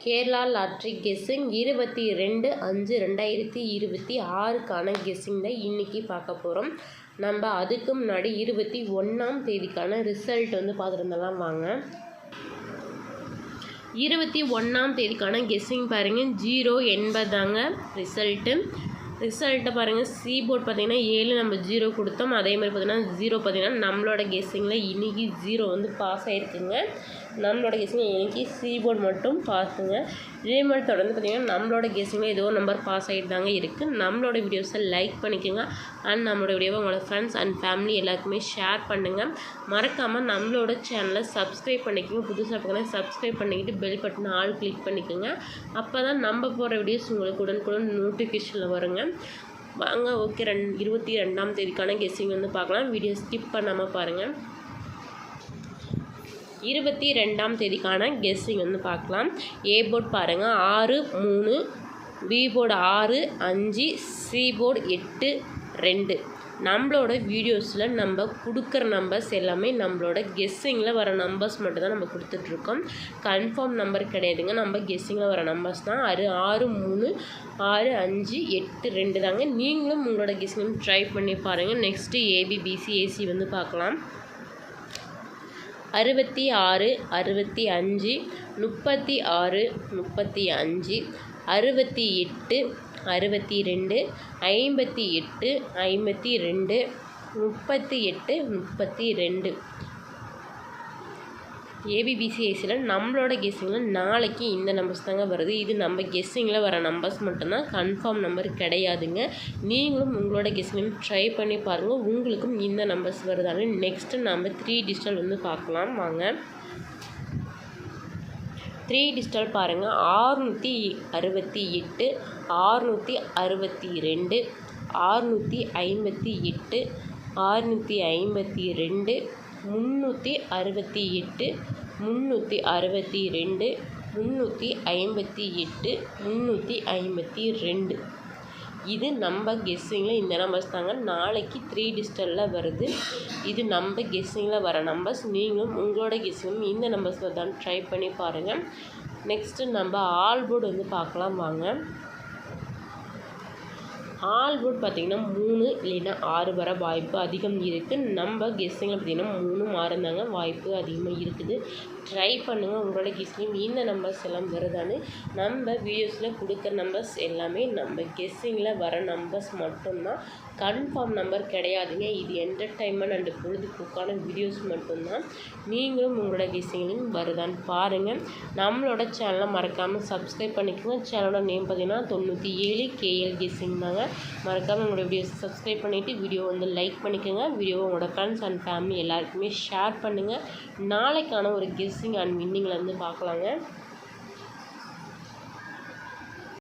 Kerala lottery guessing 22/5/2026க்கான guessing தான் இன்றைக்கி பார்க்க போகிறோம். நம்ம அதுக்கு முன்னாடி 21ஆம் தேதிக்கான ரிசல்ட் வந்து பார்த்துருந்தலாம் வாங்க. 21ஆம் தேதிக்கான கெஸ்ஸிங் பாருங்கள், 080 தாங்க ரிசல்ட்டை பாருங்கள். சி போர்ட் பார்த்திங்கன்னா 7 நம்ம 0 கொடுத்தோம். அதே மாதிரி பார்த்திங்கன்னா 0 பார்த்திங்கன்னா நம்மளோட கெஸ்ஸிங்கில் இன்றைக்கி 0 வந்து பாஸ் ஆகிருக்குங்க. நம்மளோட கெஸ்ஸிங் இன்றைக்கி சி போர்ட் மட்டும் பாஸுங்க. இதே மாதிரி தொடர்ந்து பார்த்திங்கன்னா நம்மளோட கெஸ்ஸிங்கில் ஏதோ நம்பர் பாஸ் ஆகிட்டு தாங்க இருக்குது. நம்மளோட வீடியோஸை லைக் பண்ணிக்கோங்க அண்ட் நம்மளோட வீடியோவை உங்களோட ஃப்ரெண்ட்ஸ் அண்ட் ஃபேமிலி எல்லாருக்குமே ஷேர் பண்ணுங்கள். மறக்காமல் நம்மளோட சேனலை சப்ஸ்கிரைப் பண்ணிக்கோங்க. புதுசாக பார்த்திங்கன்னா சப்ஸ்கிரைப் பண்ணிக்கிட்டு பெல் பட்டன் ஆல் கிளிக் பண்ணிக்கோங்க. அப்போ தான் நம்ம போகிற வீடியோஸ் உங்களுக்கு உடனுக்குடன் நோட்டிஃபிகேஷனில் வருங்க. வாங்க, ஓகே, 22ஆம் தேதிக்கான கெஸ்ஸிங் வந்து பார்க்கலாம். வீடியோ ஸ்கிப் பண்ணாமல் பாருங்கள். 22ஆம் தேதிக்கான கெஸ்ஸிங் வந்து பார்க்கலாம். ஏ போர்ட் பாருங்கள் 6 3, பி போர்டு 6 5, சி போர்டு 8 2. நம்மளோட வீடியோஸில் நம்ம கொடுக்குற நம்பர்ஸ் எல்லாமே நம்மளோட கெஸ்ஸிங்கில் வர நம்பர்ஸ் மட்டும் தான் நம்ம கொடுத்துட்ருக்கோம். கன்ஃபார்ம் நம்பர் கிடையாதுங்க, நம்ம கெஸ்ஸிங்கில் வர நம்பர்ஸ் தான். 6 3 6 5 8 2 தாங்க. நீங்களும் உங்களோட கெஸ்ஸிங் ட்ரை பண்ணி பாருங்கள். நெக்ஸ்ட்டு ஏபிபிசி ஏசி வந்து பார்க்கலாம். 66 65 36 35 68 62 58 52 38 32. ஏபிபிசி ஏசியில் நம்மளோட கெஸ்ஸிங்கில் நாளைக்கு இந்த நம்பர்ஸ் தாங்க வருது. இது நம்ம கெஸ்ஸிங்கில் வர நம்பர்ஸ் மட்டும்தான், கன்ஃபார்ம் நம்பர் கிடையாதுங்க. நீங்களும் உங்களோட கெஸ்ஸிங் ட்ரை பண்ணி பாருங்கள், உங்களுக்கும் இந்த நம்பர்ஸ் வருதான்னு. நெக்ஸ்ட்டு நம்ம 3 டிஜிட்டல் வந்து பார்க்கலாம் வாங்க. 3 டிஜிட்டல் பாருங்கள். 668 662 658 652 368 362 358 352. இது நம்ம கெஸ்ஸிங்கில் இந்த நம்பர்ஸ் தாங்க. நாளைக்கு 3 டிஜிட்டலில் வருது. இது நம்ம கெஸ்ஸிங்கில் வர நம்பர்ஸ். நீங்களும் உங்களோட கெஸ்ஸிங் இந்த நம்பர்ஸில் தான் ட்ரை பண்ணி பாருங்கள். நெக்ஸ்ட்டு நம்ம ஆல் போர்டு வந்து பார்க்கலாம் வாங்க. ஆல் போர்ட் பார்த்திங்கன்னா 3 இல்லைன்னா 6 வர வாய்ப்பு அதிகம் இருக்குது. நம்ம கெஸ்ஸிங்கில் பார்த்திங்கன்னா 3 6 தாங்க வாய்ப்பு அதிகமாக இருக்குது. ட்ரை பண்ணுங்கள், உங்களோட கெஸ்ஸிங் இந்த நம்பர்ஸ் எல்லாம் வருதான்னு. நம்ம வீடியோஸில் கொடுக்குற நம்பர்ஸ் எல்லாமே நம்ம கெஸ்ஸிங்கில் வர நம்பர்ஸ் மட்டும்தான், கன்ஃபார்ம் நம்பர் கிடையாதுங்க. இது என்டர்டைன்மெண்ட் அண்ட் பொழுதுபோக்கான வீடியோஸ் மட்டும்தான். நீங்களும் உங்களோட கெஸ்ஸிங்லையும் வருதான்னு பாருங்கள். நம்மளோட சேனலை மறக்காமல் சப்ஸ்கிரைப் பண்ணிக்கோங்க. சேனலோட நேம் பார்த்திங்கன்னா 97 KL கெஸ்ஸிங் தாங்க. மறக்காமல் உங்களோட வீடியோஸ் சப்ஸ்கிரைப் பண்ணிவிட்டு வீடியோ வந்து லைக் பண்ணிக்கோங்க. வீடியோவை உங்களோட ஃப்ரெண்ட்ஸ் அண்ட் ஃபேமிலி எல்லாருக்குமே ஷேர் பண்ணுங்கள். நாளைக்கான ஒரு கெஸ்ஸிங் அண்ட் வின்னிங்கில் வந்து பார்க்கலாங்க.